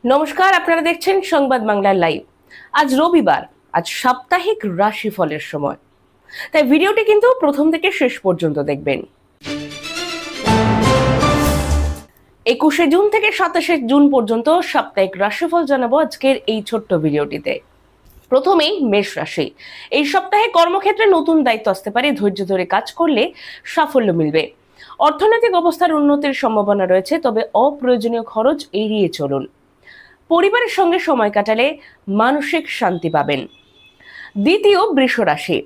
নমস্কার, আপনারা দেখছেন সংবাদ বাংলা লাইভ। আজ রবিবার, আজ সাপ্তাহিক রাশিফলের সময়, তাই ভিডিওটি কিন্তু প্রথম থেকে শেষ পর্যন্ত দেখবেন। 21শে জুন থেকে 27শে জুন পর্যন্ত সাপ্তাহিক রাশিফল জানাবো আজকের এই ছোট্ট ভিডিওটিতে। প্রথমেই মেষ রাশি। এই সপ্তাহে কর্মক্ষেত্রে নতুন দায়িত্ব আসতে পারে, ধৈর্য ধরে কাজ করলে সাফল্য মিলবে। অর্থনৈতিক অবস্থার উন্নতির সম্ভাবনা রয়েছে, তবে অপ্রয়োজনীয় খরচ এড়িয়ে চলুন। পরিবারের সঙ্গে সময় কাটালে মানসিক শান্তি পাবেন। দ্বিতীয়, বৃষ রাশি।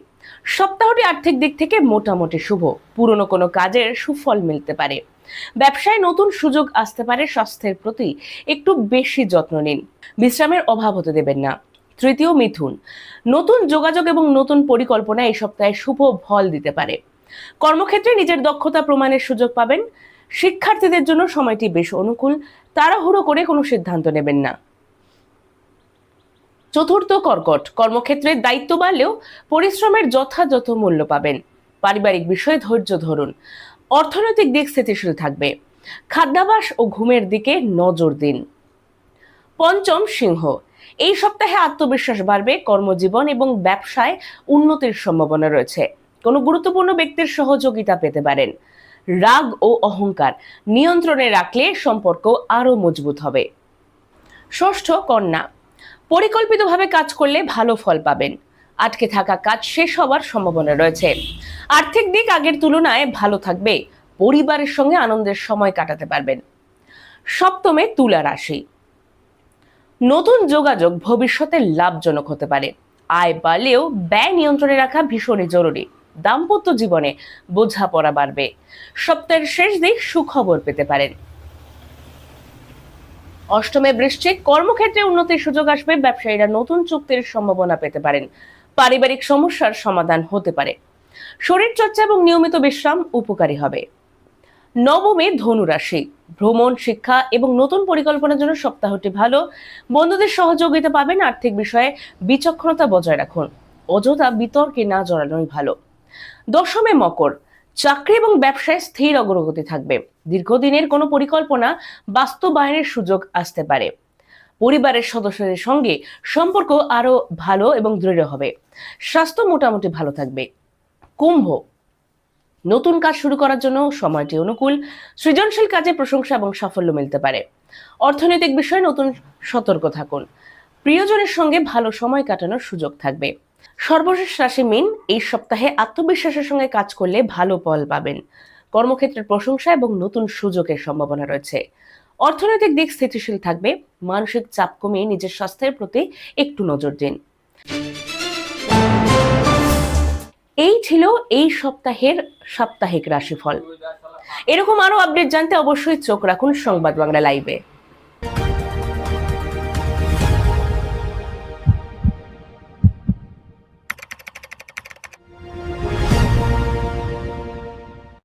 সপ্তাহটি আর্থিক দিক থেকে মোটামুটি শুভ, পুরনো কোনো কাজের সুফল মিলতে পারে। ব্যবসায় নতুন সুযোগ আসতে পারে, স্বাস্থ্যের প্রতি একটু বেশি যত্ন নিন, বিশ্রামের অভাব হতে দেবেন না। তৃতীয়, মিথুন। নতুন যোগাযোগ এবং নতুন পরিকল্পনা এই সপ্তাহে শুভ ফল দিতে পারে। কর্মক্ষেত্রে নিজের দক্ষতা প্রমাণের সুযোগ পাবেন। শিক্ষার্থীদের জন্য সময়টি বেশ অনুকূল, তাড়াহুড়ো করে কোনো সিদ্ধান্ত নেবেন না। চতুর্থ, কর্কট। কর্মক্ষেত্রে দায়িত্ব বাড়লেও পরিশ্রমের যথাযথ মূল্য পাবেন। পারিবারিক বিষয়ে ধৈর্য ধরুন। অর্থনৈতিক দিক স্থিতিশীল থাকবে। খাদ্যাভ্যাস ও ঘুমের দিকে নজর দিন। পঞ্চম, সিংহ। এই সপ্তাহে আত্মবিশ্বাস বাড়বে, কর্মজীবন এবং ব্যবসায় উন্নতির সম্ভাবনা রয়েছে। কোনো গুরুত্বপূর্ণ ব্যক্তির সহযোগিতা পেতে পারেন। রাগ ও অহংকার নিয়ন্ত্রণে রাখলে সম্পর্ক আরো মজবুত হবে। ষষ্ঠ, কন্যা। পরিকল্পিতভাবে কাজ করলে ভালো ফল পাবেন। আটকে থাকা কাজ শেষ হওয়ার সম্ভাবনা রয়েছে। আর্থিক দিক আগের তুলনায় ভালো থাকবে। পরিবারের সঙ্গে আনন্দের সময় কাটাতে পারবেন। সপ্তমে, তুলা রাশি। নতুন যোগাযোগ ভবিষ্যতে লাভজনক হতে পারে। আয় বাড়লেও ব্যয় নিয়ন্ত্রণে রাখা ভীষণই জরুরি। দাম্পত্য জীবনে বোঝাপড়া বাড়বে। সপ্তাহের শেষ দিক সুখবর পেতে পারেন। অষ্টমে, বৃশ্চিক। কর্মক্ষেত্রে উন্নতির সুযোগ আসবে, ব্যবসায়ীরা নতুন চুক্তির সম্ভাবনা পেতে পারেন। পারিবারিক সমস্যার সমাধান হতে পারে। শরীর চর্চা এবং নিয়মিত বিশ্রাম উপকারী হবে। নবমে, ধনু রাশি। ভ্রমণ, শিক্ষা এবং নতুন পরিকল্পনার জন্য সপ্তাহটি ভালো। বন্ধুদের সহযোগিতা পাবেন। আর্থিক বিষয়ে বিচক্ষণতা বজায় রাখুন। অযথা বিতর্কে না জড়ানোই ভালো। দশমে, মকর। চাকরি এবং ব্যবসায় স্থির অগ্রগতি থাকবে। দীর্ঘদিনের কোনো পরিকল্পনা বাস্তবায়নের সুযোগ আসতে পারে। পরিবারের সদস্যদের সঙ্গে সম্পর্ক আরো ভালো এবং দৃঢ় হবে। স্বাস্থ্য মোটামুটি ভালো থাকবে। কুম্ভ। নতুন কাজ শুরু করার জন্য সময়টি অনুকূল। সৃজনশীল কাজে প্রশংসা এবং সাফল্য মিলতে পারে। অর্থনৈতিক বিষয়ে নতুন সতর্ক থাকুন। প্রিয়জনের সঙ্গে ভালো সময় কাটানোর সুযোগ থাকবে। সর্বশেষ, রাশি মীন। এই সপ্তাহে আত্মবিশ্বাসের সঙ্গে কাজ করলে ভালো ফল পাবেন। কর্মক্ষেত্রের প্রশংসা এবং নতুন সুযোগের সম্ভাবনা রয়েছে। অর্থনৈতিক দিক স্থিতিশীল থাকবে। মানসিক চাপ কমিয়ে নিজের স্বাস্থ্যের প্রতি একটু নজর দিন। এই ছিল এই সপ্তাহের সাপ্তাহিক রাশিফল। এরকম আরো আপডেট জানতে অবশ্যই চোখ রাখুন সংবাদ বাংলা লাইভে।